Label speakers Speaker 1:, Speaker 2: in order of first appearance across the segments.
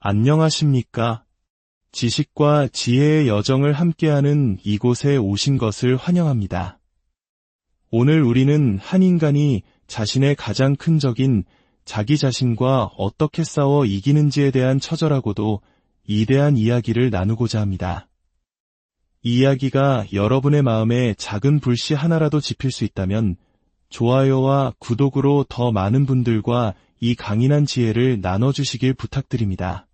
Speaker 1: 안녕하십니까? 지식과 지혜의 여정을 함께하는 이곳에 오신 것을 환영합니다. 오늘 우리는 한 인간이 자신의 가장 큰 적인 자기 자신과 어떻게 싸워 이기는지에 대한 처절하고도 이대한 이야기를 나누고자 합니다. 이 이야기가 여러분의 마음에 작은 불씨 하나라도 지필 수 있다면 좋아요와 구독으로 더 많은 분들과 이 강인한 지혜를 나눠주시길 부탁드립니다.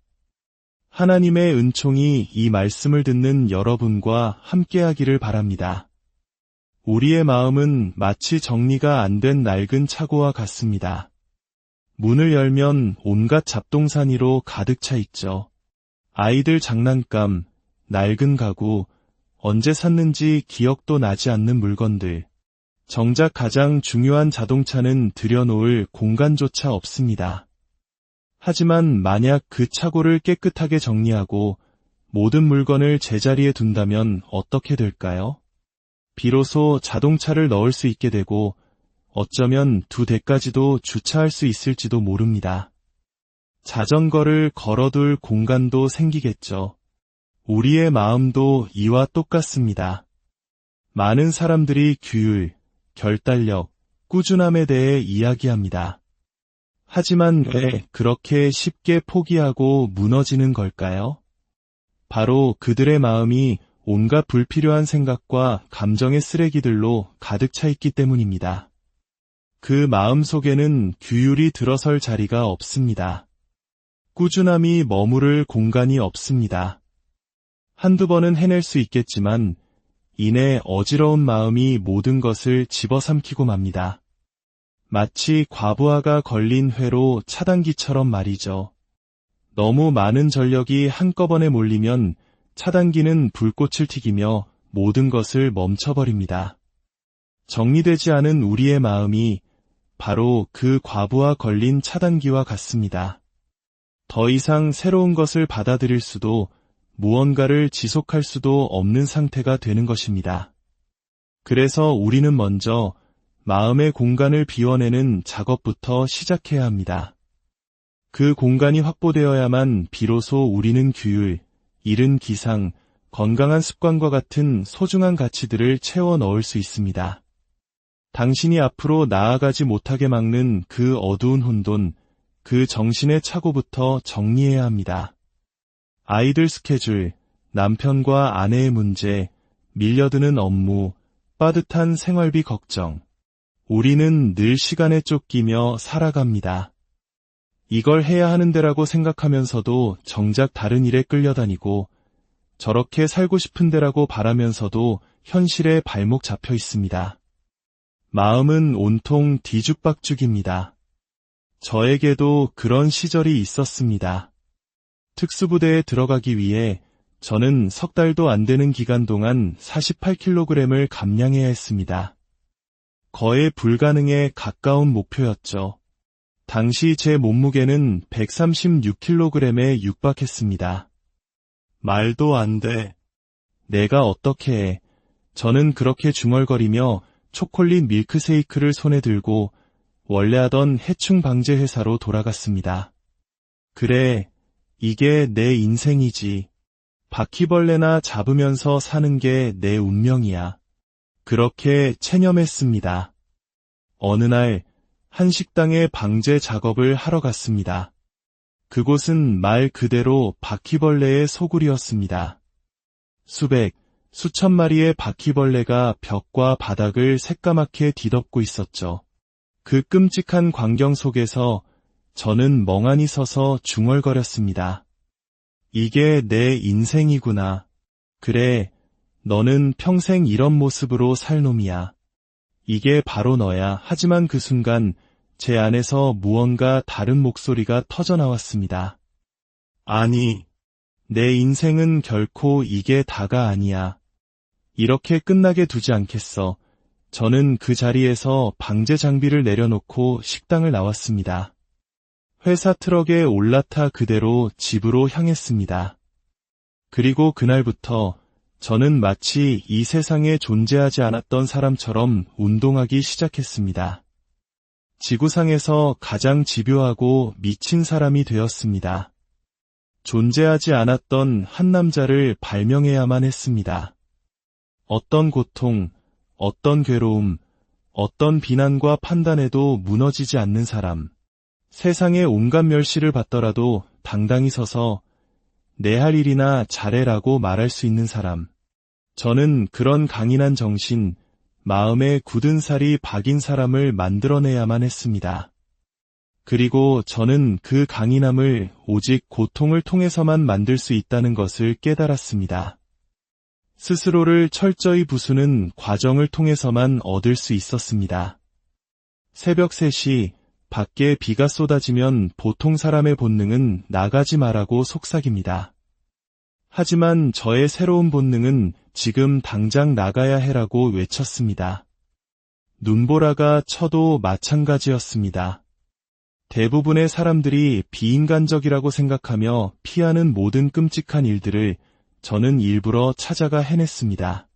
Speaker 1: 하나님의 은총이 이 말씀을 듣는 여러분과 함께하기를 바랍니다. 우리의 마음은 마치 정리가 안 된 낡은 차고와 같습니다. 문을 열면 온갖 잡동사니로 가득 차 있죠. 아이들 장난감, 낡은 가구, 언제 샀는지 기억도 나지 않는 물건들. 정작 가장 중요한 자동차는 들여놓을 공간조차 없습니다. 하지만 만약 그 차고를 깨끗하게 정리하고 모든 물건을 제자리에 둔다면 어떻게 될까요? 비로소 자동차를 넣을 수 있게 되고 어쩌면 2대까지도 주차할 수 있을지도 모릅니다. 자전거를 걸어둘 공간도 생기겠죠. 우리의 마음도 이와 똑같습니다. 많은 사람들이 규율, 결단력, 꾸준함에 대해 이야기합니다. 하지만 왜 그렇게 쉽게 포기하고 무너지는 걸까요? 바로 그들의 마음이 온갖 불필요한 생각과 감정의 쓰레기들로 가득 차 있기 때문입니다. 그 마음 속에는 규율이 들어설 자리가 없습니다. 꾸준함이 머무를 공간이 없습니다. 한두 번은 해낼 수 있겠지만 이내 어지러운 마음이 모든 것을 집어삼키고 맙니다. 마치 과부하가 걸린 회로 차단기처럼 말이죠. 너무 많은 전력이 한꺼번에 몰리면 차단기는 불꽃을 튀기며 모든 것을 멈춰버립니다. 정리되지 않은 우리의 마음이 바로 그 과부하 걸린 차단기와 같습니다. 더 이상 새로운 것을 받아들일 수도 무언가를 지속할 수도 없는 상태가 되는 것입니다. 그래서 우리는 먼저 마음의 공간을 비워내는 작업부터 시작해야 합니다. 그 공간이 확보되어야만 비로소 우리는 규율, 이른 기상, 건강한 습관과 같은 소중한 가치들을 채워 넣을 수 있습니다. 당신이 앞으로 나아가지 못하게 막는 그 어두운 혼돈, 그 정신의 차고부터 정리해야 합니다. 아이들 스케줄, 남편과 아내의 문제, 밀려드는 업무, 빠듯한 생활비 걱정. 우리는 늘 시간에 쫓기며 살아갑니다. 이걸 해야 하는데라고 생각하면서도 정작 다른 일에 끌려다니고 저렇게 살고 싶은데라고 바라면서도 현실에 발목 잡혀 있습니다. 마음은 온통 뒤죽박죽입니다. 저에게도 그런 시절이 있었습니다. 특수부대에 들어가기 위해 저는 3달도 안 되는 기간 동안 48kg을 감량해야 했습니다. 거의 불가능에 가까운 목표였죠. 당시 제 몸무게는 136kg에 육박했습니다. 말도 안 돼. 내가 어떻게 해. 저는 그렇게 중얼거리며 초콜릿 밀크쉐이크를 손에 들고 원래 하던 해충 방제 회사로 돌아갔습니다. 그래, 이게 내 인생이지. 바퀴벌레나 잡으면서 사는 게 내 운명이야. 그렇게 체념했습니다. 어느 날 한 식당에 방제 작업을 하러 갔습니다. 그곳은 말 그대로 바퀴벌레의 소굴이었습니다. 수백, 수천 마리의 바퀴벌레가 벽과 바닥을 새까맣게 뒤덮고 있었죠. 그 끔찍한 광경 속에서 저는 멍하니 서서 중얼거렸습니다. 이게 내 인생이구나. 그래, 너는 평생 이런 모습으로 살 놈이야. 이게 바로 너야. 하지만 그 순간 제 안에서 무언가 다른 목소리가 터져나왔습니다. 아니, 내 인생은 결코 이게 다가 아니야. 이렇게 끝나게 두지 않겠어. 저는 그 자리에서 방제 장비를 내려놓고 식당을 나왔습니다. 회사 트럭에 올라타 그대로 집으로 향했습니다. 그리고 그날부터 저는 마치 이 세상에 존재하지 않았던 사람처럼 운동하기 시작했습니다. 지구상에서 가장 집요하고 미친 사람이 되었습니다. 존재하지 않았던 한 남자를 발명해야만 했습니다. 어떤 고통, 어떤 괴로움, 어떤 비난과 판단에도 무너지지 않는 사람. 세상의 온갖 멸시를 받더라도 당당히 서서 내 할 일이나 잘해라고 말할 수 있는 사람. 저는 그런 강인한 정신, 마음에 굳은 살이 박인 사람을 만들어내야만 했습니다. 그리고 저는 그 강인함을 오직 고통을 통해서만 만들 수 있다는 것을 깨달았습니다. 스스로를 철저히 부수는 과정을 통해서만 얻을 수 있었습니다. 새벽 3시, 밖에 비가 쏟아지면 보통 사람의 본능은 나가지 말라고 속삭입니다. 하지만 저의 새로운 본능은 지금 당장 나가야 해라고 외쳤습니다. 눈보라가 쳐도 마찬가지였습니다. 대부분의 사람들이 비인간적이라고 생각하며 피하는 모든 끔찍한 일들을 저는 일부러 찾아가 해냈습니다.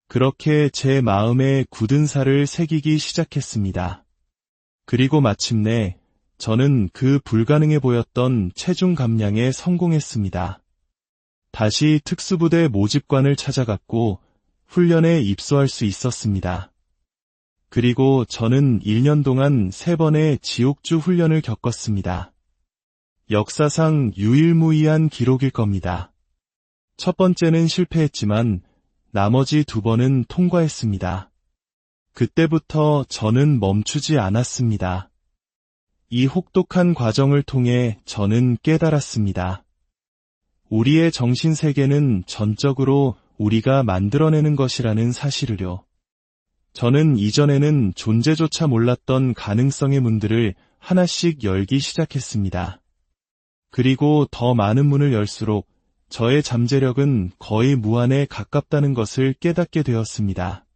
Speaker 1: 그렇게 제 마음에 굳은 살을 새기기 시작했습니다. 그리고 마침내 저는 그 불가능해 보였던 체중 감량에 성공했습니다. 다시 특수부대 모집관을 찾아갔고 훈련에 입소할 수 있었습니다. 그리고 저는 1년 동안 3번의 지옥주 훈련을 겪었습니다. 역사상 유일무이한 기록일 겁니다. 첫 번째는 실패했지만 나머지 2번은 통과했습니다. 그때부터 저는 멈추지 않았습니다. 이 혹독한 과정을 통해 저는 깨달았습니다. 우리의 정신세계는 전적으로 우리가 만들어내는 것이라는 사실을요. 저는 이전에는 존재조차 몰랐던 가능성의 문들을 하나씩 열기 시작했습니다. 그리고 더 많은 문을 열수록 저의 잠재력은 거의 무한에 가깝다는 것을 깨닫게 되었습니다.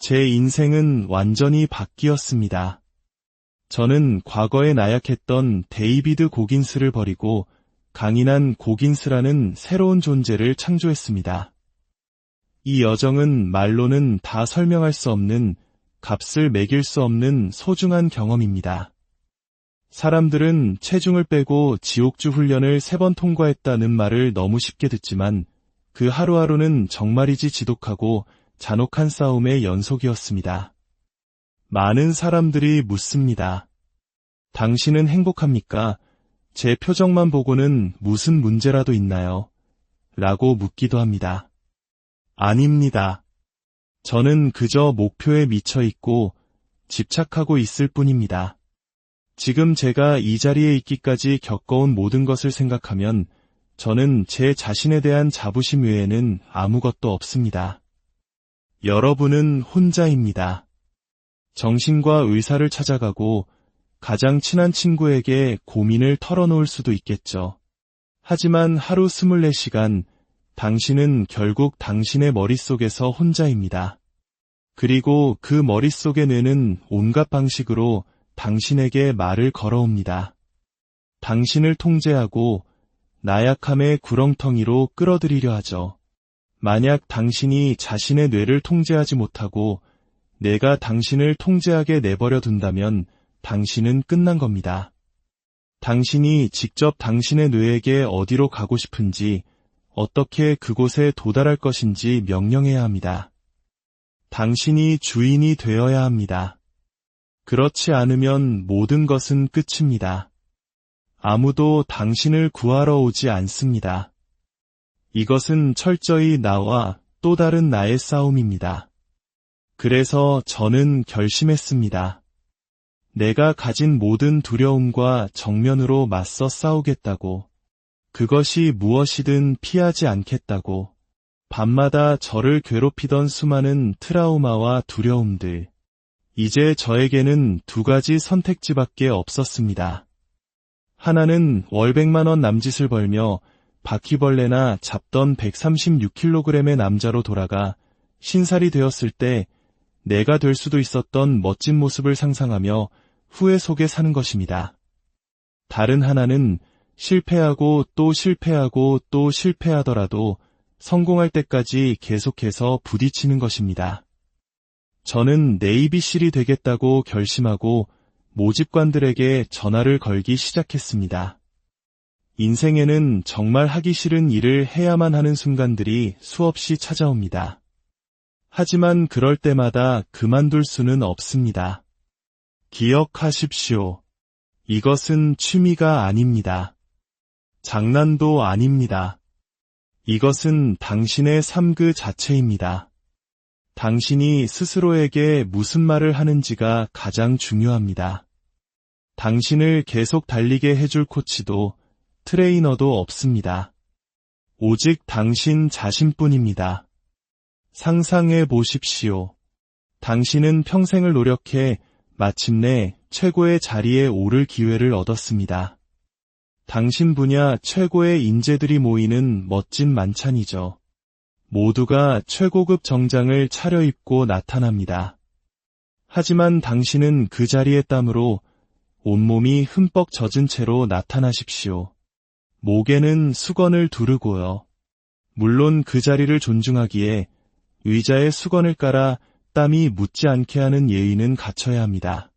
Speaker 1: 제 인생은 완전히 바뀌었습니다. 저는 과거에 나약했던 데이비드 고긴스를 버리고 강인한 고긴스라는 새로운 존재를 창조했습니다. 이 여정은 말로는 다 설명할 수 없는, 값을 매길 수 없는 소중한 경험입니다. 사람들은 체중을 빼고 지옥주 훈련을 3번 통과했다는 말을 너무 쉽게 듣지만 그 하루하루는 정말이지 지독하고 잔혹한 싸움의 연속이었습니다. 많은 사람들이 묻습니다. 당신은 행복합니까? 제 표정만 보고는 무슨 문제라도 있나요? 라고 묻기도 합니다. 아닙니다. 저는 그저 목표에 미쳐 있고 집착하고 있을 뿐입니다. 지금 제가 이 자리에 있기까지 겪어온 모든 것을 생각하면 저는 제 자신에 대한 자부심 외에는 아무것도 없습니다. 여러분은 혼자입니다. 정신과 의사를 찾아가고 가장 친한 친구에게 고민을 털어놓을 수도 있겠죠. 하지만 하루 24시간 당신은 결국 당신의 머릿속에서 혼자입니다. 그리고 그 머릿속의 뇌는 온갖 방식으로 당신에게 말을 걸어옵니다. 당신을 통제하고 나약함의 구렁텅이로 끌어들이려 하죠. 만약 당신이 자신의 뇌를 통제하지 못하고 내가 당신을 통제하게 내버려 둔다면 당신은 끝난 겁니다. 당신이 직접 당신의 뇌에게 어디로 가고 싶은지, 어떻게 그곳에 도달할 것인지 명령해야 합니다. 당신이 주인이 되어야 합니다. 그렇지 않으면 모든 것은 끝입니다. 아무도 당신을 구하러 오지 않습니다. 이것은 철저히 나와 또 다른 나의 싸움입니다. 그래서 저는 결심했습니다. 내가 가진 모든 두려움과 정면으로 맞서 싸우겠다고. 그것이 무엇이든 피하지 않겠다고. 밤마다 저를 괴롭히던 수많은 트라우마와 두려움들. 이제 저에게는 2가지 선택지밖에 없었습니다. 하나는 월 100만 원 남짓을 벌며 바퀴벌레나 잡던 136kg의 남자로 돌아가 신살이 되었을 때 내가 될 수도 있었던 멋진 모습을 상상하며 후회 속에 사는 것입니다. 다른 하나는 실패하고 또 실패하고 또 실패하더라도 성공할 때까지 계속해서 부딪히는 것입니다. 저는 네이비실이 되겠다고 결심하고 모집관들에게 전화를 걸기 시작했습니다. 인생에는 정말 하기 싫은 일을 해야만 하는 순간들이 수없이 찾아옵니다. 하지만 그럴 때마다 그만둘 수는 없습니다. 기억하십시오. 이것은 취미가 아닙니다. 장난도 아닙니다. 이것은 당신의 삶 그 자체입니다. 당신이 스스로에게 무슨 말을 하는지가 가장 중요합니다. 당신을 계속 달리게 해줄 코치도 트레이너도 없습니다. 오직 당신 자신뿐입니다. 상상해 보십시오. 당신은 평생을 노력해 마침내 최고의 자리에 오를 기회를 얻었습니다. 당신 분야 최고의 인재들이 모이는 멋진 만찬이죠. 모두가 최고급 정장을 차려입고 나타납니다. 하지만 당신은 그 자리에 땀으로 온몸이 흠뻑 젖은 채로 나타나십시오. 목에는 수건을 두르고요. 물론 그 자리를 존중하기에 의자에 수건을 깔아 땀이 묻지 않게 하는 예의는 갖춰야 합니다.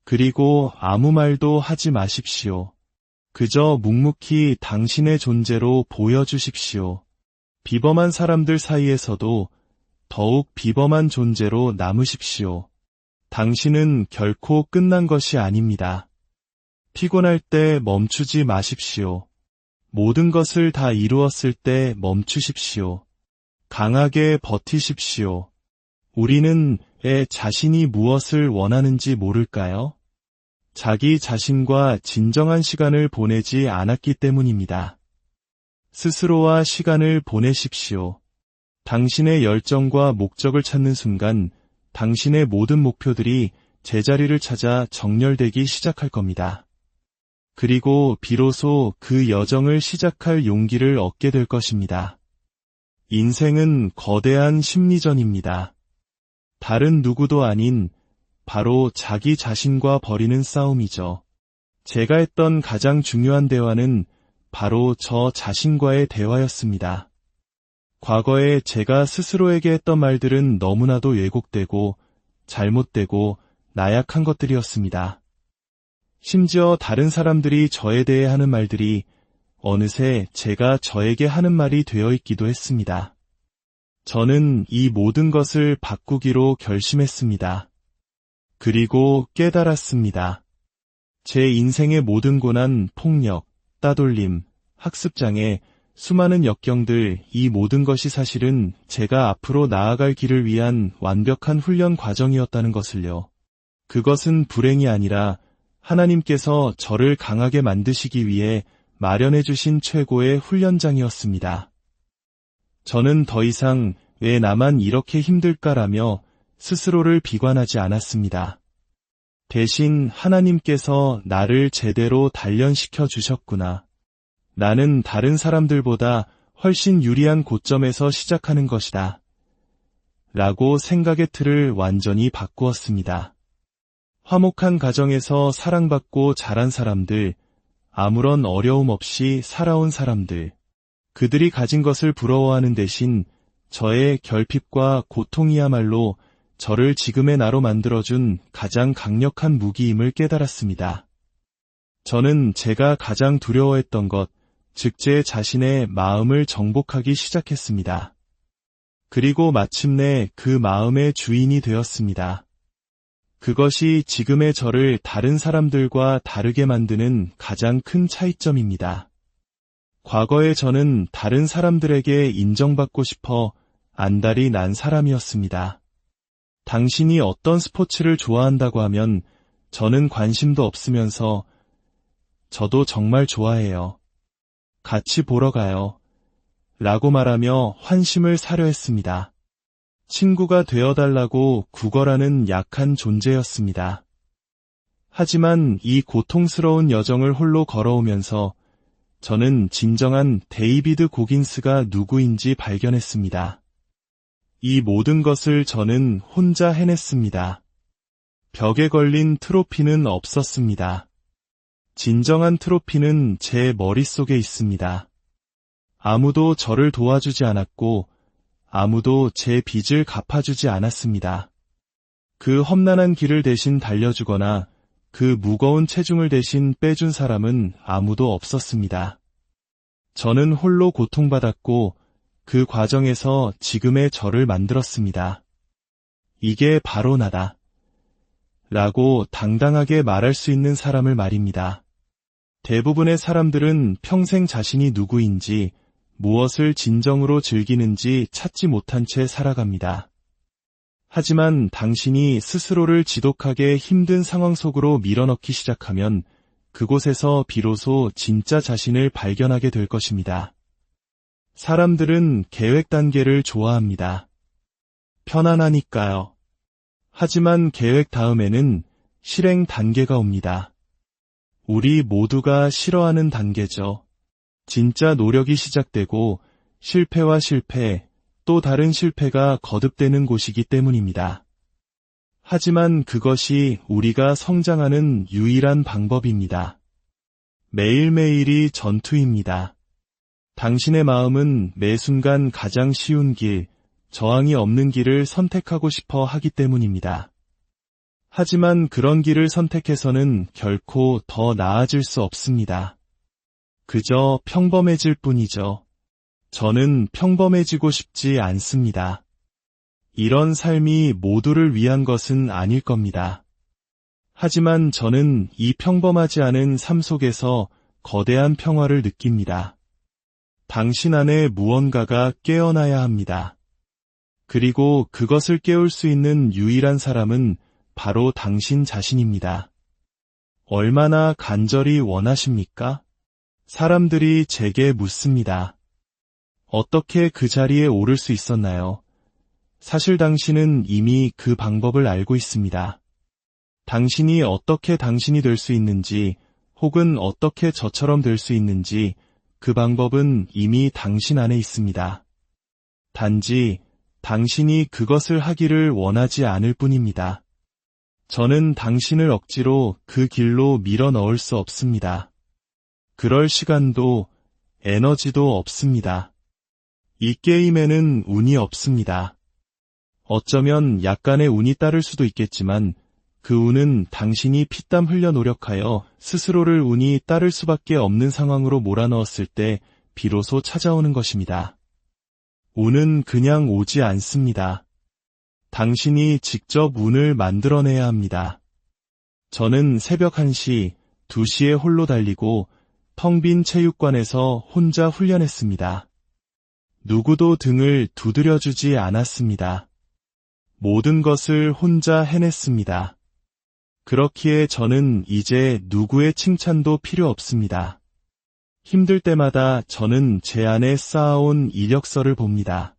Speaker 1: 그리고 아무 말도 하지 마십시오. 그저 묵묵히 당신의 존재로 보여주십시오. 비범한 사람들 사이에서도 더욱 비범한 존재로 남으십시오. 당신은 결코 끝난 것이 아닙니다. 피곤할 때 멈추지 마십시오. 모든 것을 다 이루었을 때 멈추십시오. 강하게 버티십시오. 우리는 자신이 무엇을 원하는지 모를까요? 자기 자신과 진정한 시간을 보내지 않았기 때문입니다. 스스로와 시간을 보내십시오. 당신의 열정과 목적을 찾는 순간 당신의 모든 목표들이 제자리를 찾아 정렬되기 시작할 겁니다. 그리고 비로소 그 여정을 시작할 용기를 얻게 될 것입니다. 인생은 거대한 심리전입니다. 다른 누구도 아닌 바로 자기 자신과 벌이는 싸움이죠. 제가 했던 가장 중요한 대화는 바로 저 자신과의 대화였습니다. 과거에 제가 스스로에게 했던 말들은 너무나도 왜곡되고 잘못되고 나약한 것들이었습니다. 심지어 다른 사람들이 저에 대해 하는 말들이 어느새 제가 저에게 하는 말이 되어 있기도 했습니다. 저는 이 모든 것을 바꾸기로 결심했습니다. 그리고 깨달았습니다. 제 인생의 모든 고난, 폭력, 따돌림, 학습장애, 수많은 역경들, 이 모든 것이 사실은 제가 앞으로 나아갈 길을 위한 완벽한 훈련 과정이었다는 것을요. 그것은 불행이 아니라 하나님께서 저를 강하게 만드시기 위해 마련해 주신 최고의 훈련장이었습니다. 저는 더 이상 왜 나만 이렇게 힘들까라며 스스로를 비관하지 않았습니다. 대신 하나님께서 나를 제대로 단련시켜 주셨구나. 나는 다른 사람들보다 훨씬 유리한 고점에서 시작하는 것이다. 라고 생각의 틀을 완전히 바꾸었습니다. 화목한 가정에서 사랑받고 자란 사람들, 아무런 어려움 없이 살아온 사람들, 그들이 가진 것을 부러워하는 대신 저의 결핍과 고통이야말로 저를 지금의 나로 만들어준 가장 강력한 무기임을 깨달았습니다. 저는 제가 가장 두려워했던 것, 즉 제 자신의 마음을 정복하기 시작했습니다. 그리고 마침내 그 마음의 주인이 되었습니다. 그것이 지금의 저를 다른 사람들과 다르게 만드는 가장 큰 차이점입니다. 과거에 저는 다른 사람들에게 인정받고 싶어 안달이 난 사람이었습니다. 당신이 어떤 스포츠를 좋아한다고 하면 저는 관심도 없으면서 저도 정말 좋아해요. 같이 보러 가요. 라고 말하며 환심을 사려 했습니다. 친구가 되어달라고 구걸하는 약한 존재였습니다. 하지만 이 고통스러운 여정을 홀로 걸어오면서 저는 진정한 데이비드 고긴스가 누구인지 발견했습니다. 이 모든 것을 저는 혼자 해냈습니다. 벽에 걸린 트로피는 없었습니다. 진정한 트로피는 제 머릿속에 있습니다. 아무도 저를 도와주지 않았고 아무도 제 빚을 갚아주지 않았습니다. 그 험난한 길을 대신 달려주거나 그 무거운 체중을 대신 빼준 사람은 아무도 없었습니다. 저는 홀로 고통받았고 그 과정에서 지금의 저를 만들었습니다. 이게 바로 나다. 라고 당당하게 말할 수 있는 사람을 말입니다. 대부분의 사람들은 평생 자신이 누구인지, 무엇을 진정으로 즐기는지 찾지 못한 채 살아갑니다. 하지만 당신이 스스로를 지독하게 힘든 상황 속으로 밀어넣기 시작하면 그곳에서 비로소 진짜 자신을 발견하게 될 것입니다. 사람들은 계획 단계를 좋아합니다. 편안하니까요. 하지만 계획 다음에는 실행 단계가 옵니다. 우리 모두가 싫어하는 단계죠. 진짜 노력이 시작되고 실패와 실패, 또 다른 실패가 거듭되는 곳이기 때문입니다. 하지만 그것이 우리가 성장하는 유일한 방법입니다. 매일매일이 전투입니다. 당신의 마음은 매 순간 가장 쉬운 길, 저항이 없는 길을 선택하고 싶어 하기 때문입니다. 하지만 그런 길을 선택해서는 결코 더 나아질 수 없습니다. 그저 평범해질 뿐이죠. 저는 평범해지고 싶지 않습니다. 이런 삶이 모두를 위한 것은 아닐 겁니다. 하지만 저는 이 평범하지 않은 삶 속에서 거대한 평화를 느낍니다. 당신 안에 무언가가 깨어나야 합니다. 그리고 그것을 깨울 수 있는 유일한 사람은 바로 당신 자신입니다. 얼마나 간절히 원하십니까? 사람들이 제게 묻습니다. 어떻게 그 자리에 오를 수 있었나요? 사실 당신은 이미 그 방법을 알고 있습니다. 당신이 어떻게 당신이 될 수 있는지, 혹은 어떻게 저처럼 될 수 있는지, 그 방법은 이미 당신 안에 있습니다. 단지 당신이 그것을 하기를 원하지 않을 뿐입니다. 저는 당신을 억지로 그 길로 밀어 넣을 수 없습니다. 그럴 시간도 에너지도 없습니다. 이 게임에는 운이 없습니다. 어쩌면 약간의 운이 따를 수도 있겠지만 그 운은 당신이 피땀 흘려 노력하여 스스로를 운이 따를 수밖에 없는 상황으로 몰아넣었을 때 비로소 찾아오는 것입니다. 운은 그냥 오지 않습니다. 당신이 직접 운을 만들어내야 합니다. 저는 새벽 1시, 2시에 홀로 달리고 텅 빈 체육관에서 혼자 훈련했습니다. 누구도 등을 두드려주지 않았습니다. 모든 것을 혼자 해냈습니다. 그렇기에 저는 이제 누구의 칭찬도 필요 없습니다. 힘들 때마다 저는 제 안에 쌓아온 이력서를 봅니다.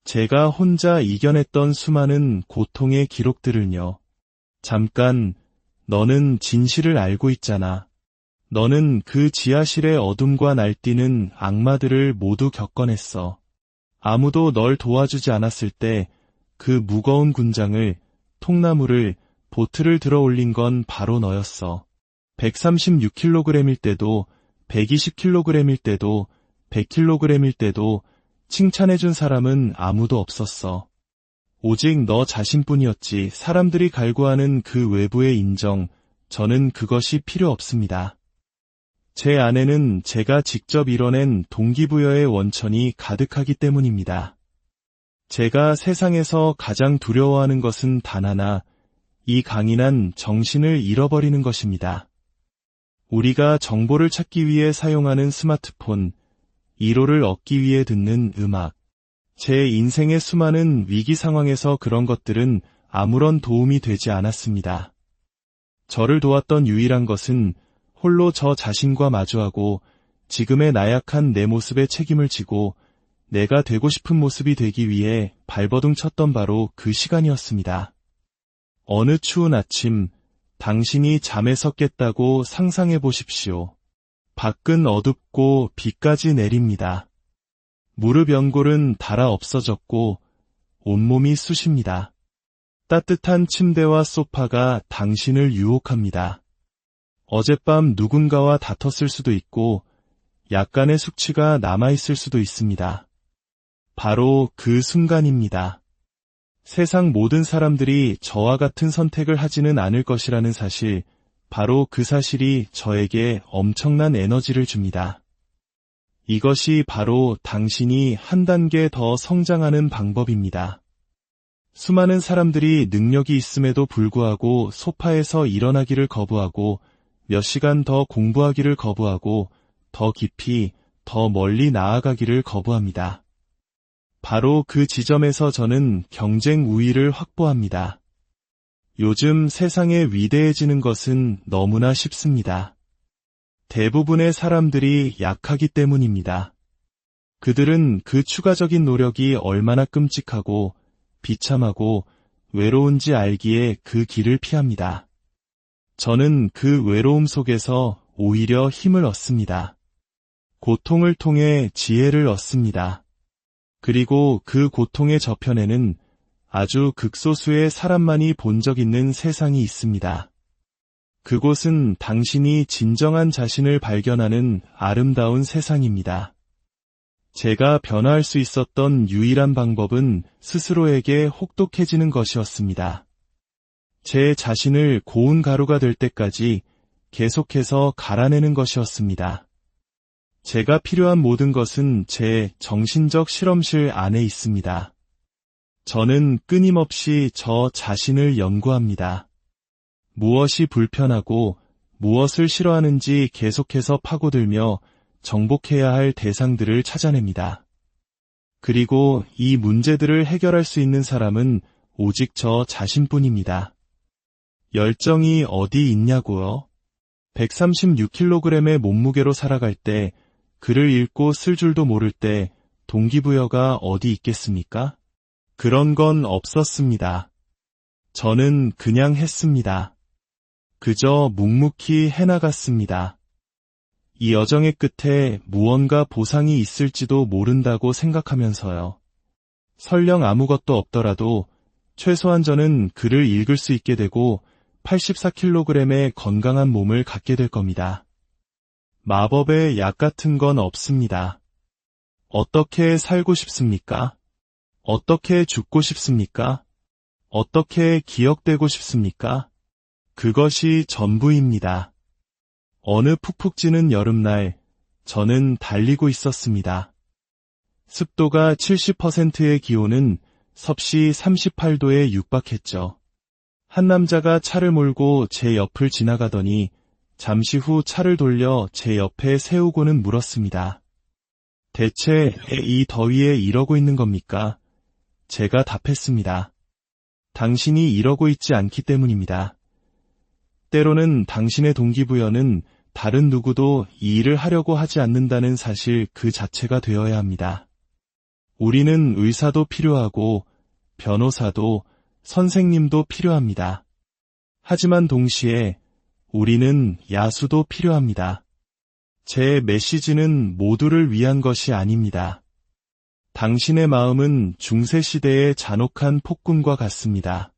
Speaker 1: 제가 혼자 이겨냈던 수많은 고통의 기록들을요. 잠깐, 너는 진실을 알고 있잖아. 너는 그 지하실의 어둠과 날뛰는 악마들을 모두 겪어냈어. 아무도 널 도와주지 않았을 때 그 무거운 군장을, 통나무를, 보트를 들어 올린 건 바로 너였어. 136kg일 때도, 120kg일 때도, 100kg일 때도 칭찬해준 사람은 아무도 없었어. 오직 너 자신뿐이었지. 사람들이 갈구하는 그 외부의 인정, 저는 그것이 필요 없습니다. 제 안에는 제가 직접 이뤄낸 동기부여의 원천이 가득하기 때문입니다. 제가 세상에서 가장 두려워하는 것은 단 하나, 이 강인한 정신을 잃어버리는 것입니다. 우리가 정보를 찾기 위해 사용하는 스마트폰, 위로를 얻기 위해 듣는 음악, 제 인생의 수많은 위기 상황에서 그런 것들은 아무런 도움이 되지 않았습니다. 저를 도왔던 유일한 것은 홀로 저 자신과 마주하고 지금의 나약한 내 모습에 책임을 지고 내가 되고 싶은 모습이 되기 위해 발버둥 쳤던 바로 그 시간이었습니다. 어느 추운 아침, 당신이 잠에서 깼다고 상상해 보십시오. 밖은 어둡고 비까지 내립니다. 무릎 연골은 닳아 없어졌고 온몸이 쑤십니다. 따뜻한 침대와 소파가 당신을 유혹합니다. 어젯밤 누군가와 다퉜을 수도 있고 약간의 숙취가 남아있을 수도 있습니다. 바로 그 순간입니다. 세상 모든 사람들이 저와 같은 선택을 하지는 않을 것이라는 사실, 바로 그 사실이 저에게 엄청난 에너지를 줍니다. 이것이 바로 당신이 한 단계 더 성장하는 방법입니다. 수많은 사람들이 능력이 있음에도 불구하고 소파에서 일어나기를 거부하고 몇 시간 더 공부하기를 거부하고 더 깊이, 더 멀리 나아가기를 거부합니다. 바로 그 지점에서 저는 경쟁 우위를 확보합니다. 요즘 세상에 위대해지는 것은 너무나 쉽습니다. 대부분의 사람들이 약하기 때문입니다. 그들은 그 추가적인 노력이 얼마나 끔찍하고 비참하고 외로운지 알기에 그 길을 피합니다. 저는 그 외로움 속에서 오히려 힘을 얻습니다. 고통을 통해 지혜를 얻습니다. 그리고 그 고통의 저편에는 아주 극소수의 사람만이 본 적 있는 세상이 있습니다. 그곳은 당신이 진정한 자신을 발견하는 아름다운 세상입니다. 제가 변화할 수 있었던 유일한 방법은 스스로에게 혹독해지는 것이었습니다. 제 자신을 고운 가루가 될 때까지 계속해서 갈아내는 것이었습니다. 제가 필요한 모든 것은 제 정신적 실험실 안에 있습니다. 저는 끊임없이 저 자신을 연구합니다. 무엇이 불편하고 무엇을 싫어하는지 계속해서 파고들며 정복해야 할 대상들을 찾아냅니다. 그리고 이 문제들을 해결할 수 있는 사람은 오직 저 자신뿐입니다. 열정이 어디 있냐고요? 136kg의 몸무게로 살아갈 때, 글을 읽고 쓸 줄도 모를 때 동기부여가 어디 있겠습니까? 그런 건 없었습니다. 저는 그냥 했습니다. 그저 묵묵히 해나갔습니다. 이 여정의 끝에 무언가 보상이 있을지도 모른다고 생각하면서요. 설령 아무것도 없더라도 최소한 저는 글을 읽을 수 있게 되고 84kg의 건강한 몸을 갖게 될 겁니다. 마법의 약 같은 건 없습니다. 어떻게 살고 싶습니까? 어떻게 죽고 싶습니까? 어떻게 기억되고 싶습니까? 그것이 전부입니다. 어느 푹푹 찌는 여름날, 저는 달리고 있었습니다. 습도가 70%의 기온은 섭씨 38도에 육박했죠. 한 남자가 차를 몰고 제 옆을 지나가더니 잠시 후 차를 돌려 제 옆에 세우고는 물었습니다. 대체 이 더위에 이러고 있는 겁니까? 제가 답했습니다. 당신이 이러고 있지 않기 때문입니다. 때로는 당신의 동기부여는 다른 누구도 이 일을 하려고 하지 않는다는 사실 그 자체가 되어야 합니다. 우리는 의사도 필요하고 변호사도 선생님도 필요합니다. 하지만 동시에 우리는 야수도 필요합니다. 제 메시지는 모두를 위한 것이 아닙니다. 당신의 마음은 중세시대의 잔혹한 폭군과 같습니다.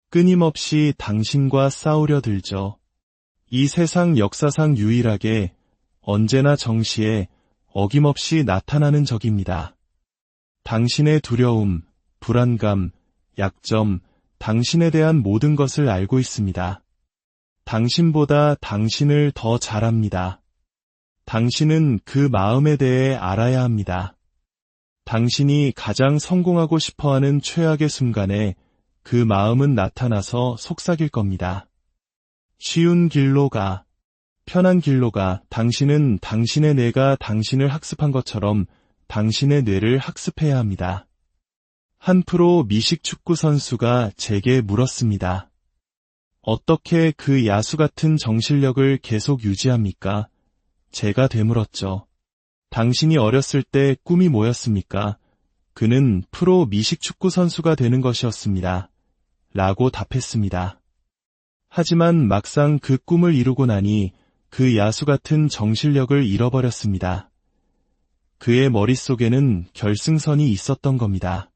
Speaker 1: 끊임없이 당신과 싸우려 들죠. 이 세상 역사상 유일하게 언제나 정시에 어김없이 나타나는 적입니다. 당신의 두려움, 불안감, 약점, 당신에 대한 모든 것을 알고 있습니다. 당신보다 당신을 더 잘 압니다. 당신은 그 마음에 대해 알아야 합니다. 당신이 가장 성공하고 싶어하는 최악의 순간에 그 마음은 나타나서 속삭일 겁니다. 쉬운 길로 가, 편한 길로 가. 당신은 당신의 뇌가 당신을 학습한 것처럼 당신의 뇌를 학습해야 합니다. 한 프로 미식 축구 선수가 제게 물었습니다. 어떻게 그 야수 같은 정신력을 계속 유지합니까? 제가 되물었죠. 당신이 어렸을 때 꿈이 뭐였습니까? 그는 프로 미식 축구 선수가 되는 것이었습니다. 라고 답했습니다. 하지만 막상 그 꿈을 이루고 나니 그 야수 같은 정신력을 잃어버렸습니다. 그의 머릿속에는 결승선이 있었던 겁니다.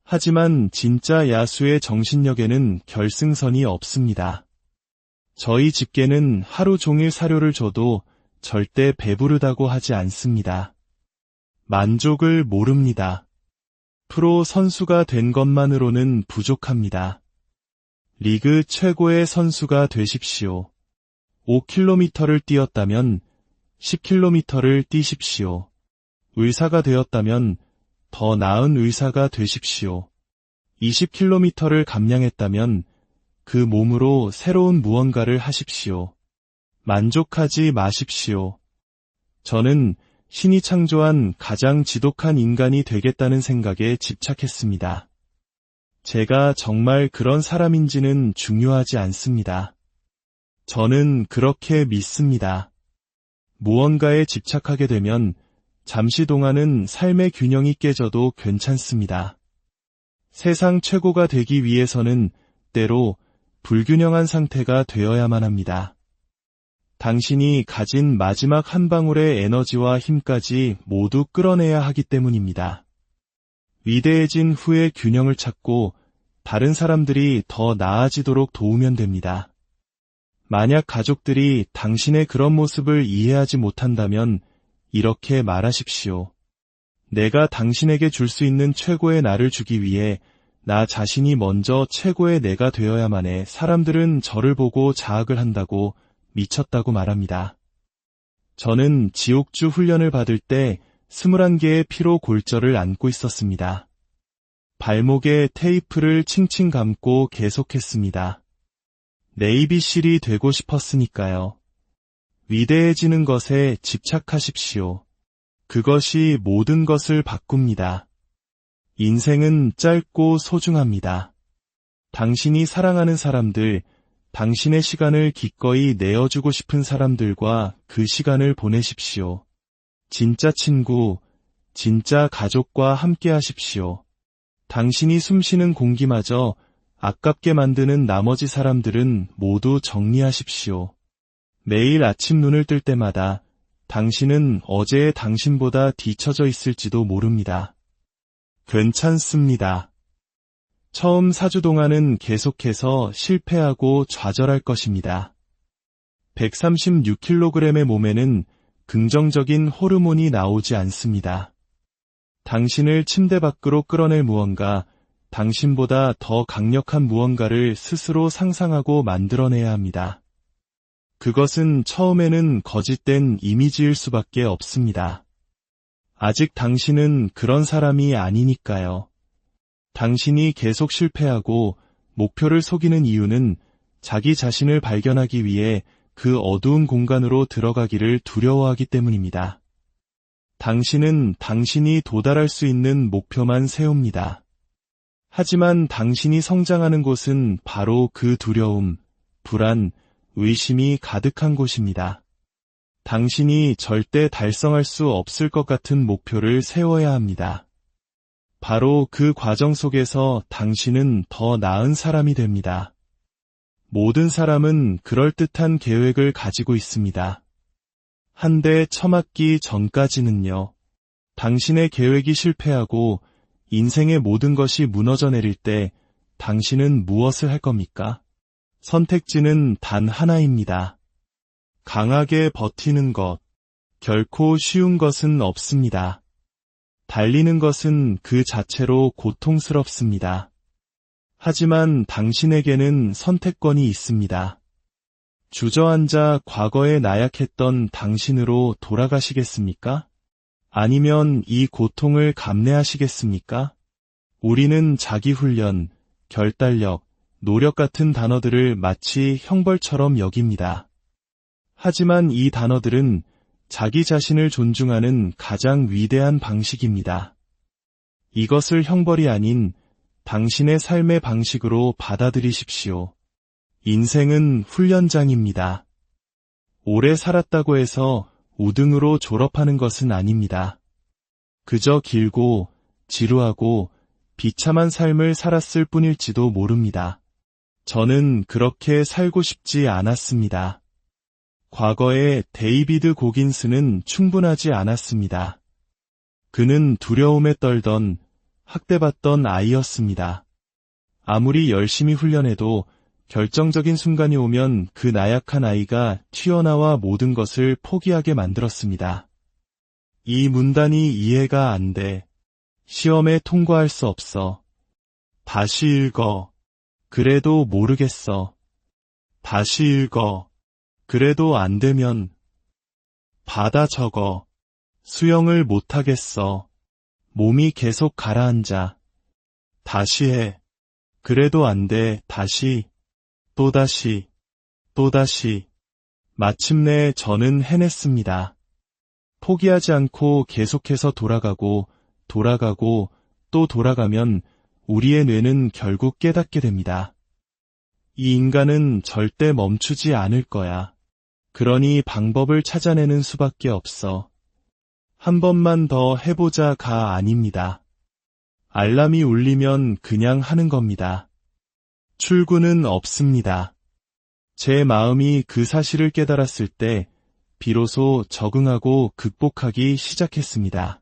Speaker 1: 하지만 진짜 야수의 정신력에는 결승선이 없습니다. 저희 집게는 하루 종일 사료를 줘도 절대 배부르다고 하지 않습니다. 만족을 모릅니다. 프로 선수가 된 것만으로는 부족합니다. 리그 최고의 선수가 되십시오. 5km를 뛰었다면 10km를 뛰십시오. 의사가 되었다면 더 나은 의사가 되십시오. 20km를 감량했다면 그 몸으로 새로운 무언가를 하십시오. 만족하지 마십시오. 저는 신이 창조한 가장 지독한 인간이 되겠다는 생각에 집착했습니다. 제가 정말 그런 사람인지는 중요하지 않습니다. 저는 그렇게 믿습니다. 무언가에 집착하게 되면 잠시 동안은 삶의 균형이 깨져도 괜찮습니다. 세상 최고가 되기 위해서는 때로 불균형한 상태가 되어야만 합니다. 당신이 가진 마지막 한 방울의 에너지와 힘까지 모두 끌어내야 하기 때문입니다. 위대해진 후에 균형을 찾고 다른 사람들이 더 나아지도록 도우면 됩니다. 만약 가족들이 당신의 그런 모습을 이해하지 못한다면 이렇게 말하십시오. 내가 당신에게 줄 수 있는 최고의 나를 주기 위해 나 자신이 먼저 최고의 내가 되어야만 해. 사람들은 저를 보고 자학을 한다고 미쳤다고 말합니다. 저는 지옥주 훈련을 받을 때 21개의 피로 골절을 안고 있었습니다. 발목에 테이프를 칭칭 감고 계속했습니다. 네이비실이 되고 싶었으니까요. 위대해지는 것에 집착하십시오. 그것이 모든 것을 바꿉니다. 인생은 짧고 소중합니다. 당신이 사랑하는 사람들, 당신의 시간을 기꺼이 내어주고 싶은 사람들과 그 시간을 보내십시오. 진짜 친구, 진짜 가족과 함께 하십시오. 당신이 숨쉬는 공기마저 아깝게 만드는 나머지 사람들은 모두 정리하십시오. 매일 아침 눈을 뜰 때마다 당신은 어제의 당신보다 뒤처져 있을지도 모릅니다. 괜찮습니다. 처음 4주 동안은 계속해서 실패하고 좌절할 것입니다. 136kg의 몸에는 긍정적인 호르몬이 나오지 않습니다. 당신을 침대 밖으로 끌어낼 무언가, 당신보다 더 강력한 무언가를 스스로 상상하고 만들어내야 합니다. 그것은 처음에는 거짓된 이미지일 수밖에 없습니다. 아직 당신은 그런 사람이 아니니까요. 당신이 계속 실패하고 목표를 속이는 이유는 자기 자신을 발견하기 위해 그 어두운 공간으로 들어가기를 두려워하기 때문입니다. 당신은 당신이 도달할 수 있는 목표만 세웁니다. 하지만 당신이 성장하는 곳은 바로 그 두려움, 불안, 의심이 가득한 곳입니다. 당신이 절대 달성할 수 없을 것 같은 목표를 세워야 합니다. 바로 그 과정 속에서 당신은 더 나은 사람이 됩니다. 모든 사람은 그럴듯한 계획을 가지고 있습니다. 한 대 쳐맞기 전까지는요. 당신의 계획이 실패하고 인생의 모든 것이 무너져 내릴 때 당신은 무엇을 할 겁니까? 선택지는 단 하나입니다. 강하게 버티는 것. 결코 쉬운 것은 없습니다. 달리는 것은 그 자체로 고통스럽습니다. 하지만 당신에게는 선택권이 있습니다. 주저앉아 과거에 나약했던 당신으로 돌아가시겠습니까? 아니면 이 고통을 감내하시겠습니까? 우리는 자기훈련, 결단력, 노력 같은 단어들을 마치 형벌처럼 여깁니다. 하지만 이 단어들은 자기 자신을 존중하는 가장 위대한 방식입니다. 이것을 형벌이 아닌 당신의 삶의 방식으로 받아들이십시오. 인생은 훈련장입니다. 오래 살았다고 해서 우등으로 졸업하는 것은 아닙니다. 그저 길고 지루하고 비참한 삶을 살았을 뿐일지도 모릅니다. 저는 그렇게 살고 싶지 않았습니다. 과거에 데이비드 고긴스는 충분하지 않았습니다. 그는 두려움에 떨던, 학대받던 아이였습니다. 아무리 열심히 훈련해도 결정적인 순간이 오면 그 나약한 아이가 튀어나와 모든 것을 포기하게 만들었습니다. 이 문단이 이해가 안 돼. 시험에 통과할 수 없어. 다시 읽어. 그래도 모르겠어. 다시 읽어. 그래도 안 되면 받아 적어. 수영을 못하겠어. 몸이 계속 가라앉아. 다시 해. 그래도 안 돼. 다시. 또다시. 또다시. 마침내 저는 해냈습니다. 포기하지 않고 계속해서 돌아가고, 돌아가고, 또 돌아가면 우리의 뇌는 결국 깨닫게 됩니다. 이 인간은 절대 멈추지 않을 거야. 그러니 방법을 찾아내는 수밖에 없어. 한 번만 더 해보자가 아닙니다. 알람이 울리면 그냥 하는 겁니다. 출구는 없습니다. 제 마음이 그 사실을 깨달았을 때 비로소 적응하고 극복하기 시작했습니다.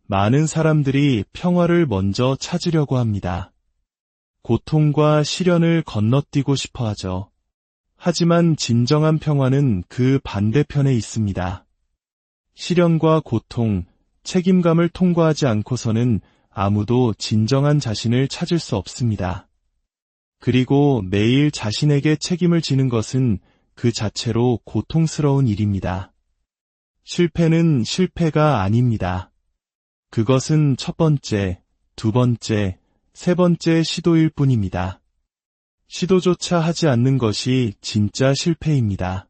Speaker 1: 많은 사람들이 평화를 먼저 찾으려고 합니다. 고통과 시련을 건너뛰고 싶어 하죠. 하지만 진정한 평화는 그 반대편에 있습니다. 시련과 고통, 책임감을 통과하지 않고서는 아무도 진정한 자신을 찾을 수 없습니다. 그리고 매일 자신에게 책임을 지는 것은 그 자체로 고통스러운 일입니다. 실패는 실패가 아닙니다. 그것은 첫 번째, 두 번째, 세 번째 시도일 뿐입니다. 시도조차 하지 않는 것이 진짜 실패입니다.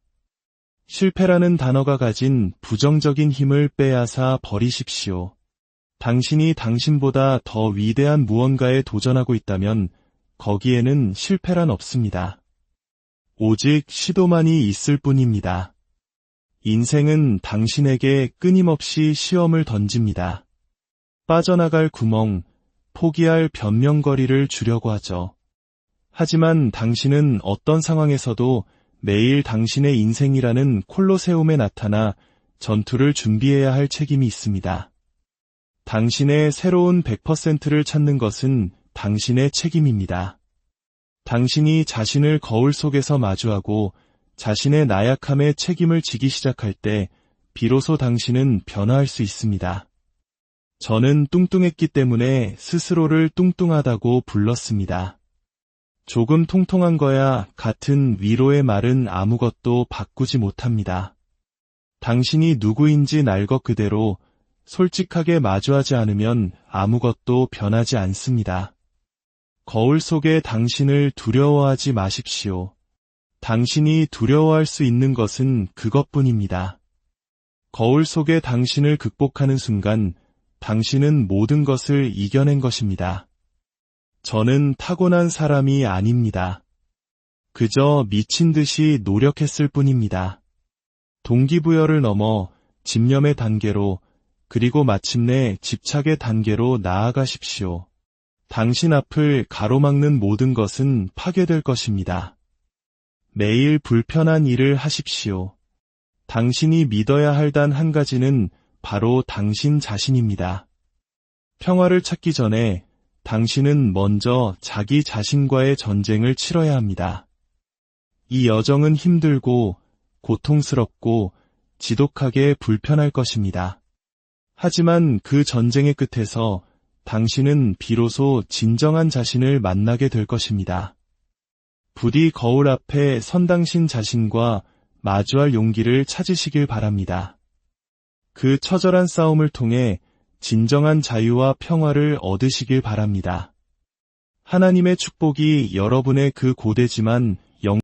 Speaker 1: 실패라는 단어가 가진 부정적인 힘을 빼앗아 버리십시오. 당신이 당신보다 더 위대한 무언가에 도전하고 있다면 거기에는 실패란 없습니다. 오직 시도만이 있을 뿐입니다. 인생은 당신에게 끊임없이 시험을 던집니다. 빠져나갈 구멍, 포기할 변명거리를 주려고 하죠. 하지만 당신은 어떤 상황에서도 매일 당신의 인생이라는 콜로세움에 나타나 전투를 준비해야 할 책임이 있습니다. 당신의 새로운 100%를 찾는 것은 당신의 책임입니다. 당신이 자신을 거울 속에서 마주하고 자신의 나약함에 책임을 지기 시작할 때 비로소 당신은 변화할 수 있습니다. 저는 뚱뚱했기 때문에 스스로를 뚱뚱하다고 불렀습니다. 조금 통통한 거야 같은 위로의 말은 아무것도 바꾸지 못합니다. 당신이 누구인지 날 것 그대로 솔직하게 마주하지 않으면 아무것도 변하지 않습니다. 거울 속의 당신을 두려워하지 마십시오. 당신이 두려워할 수 있는 것은 그것뿐입니다. 거울 속의 당신을 극복하는 순간 당신은 모든 것을 이겨낸 것입니다. 저는 타고난 사람이 아닙니다. 그저 미친 듯이 노력했을 뿐입니다. 동기부여를 넘어 집념의 단계로 그리고 마침내 집착의 단계로 나아가십시오. 당신 앞을 가로막는 모든 것은 파괴될 것입니다. 매일 불편한 일을 하십시오. 당신이 믿어야 할 단 한 가지는 바로 당신 자신입니다. 평화를 찾기 전에 당신은 먼저 자기 자신과의 전쟁을 치러야 합니다. 이 여정은 힘들고 고통스럽고 지독하게 불편할 것입니다. 하지만 그 전쟁의 끝에서 당신은 비로소 진정한 자신을 만나게 될 것입니다. 부디 거울 앞에 선 당신 자신과 마주할 용기를 찾으시길 바랍니다. 그 처절한 싸움을 통해 진정한 자유와 평화를 얻으시길 바랍니다. 하나님의 축복이 여러분의 그 고되지만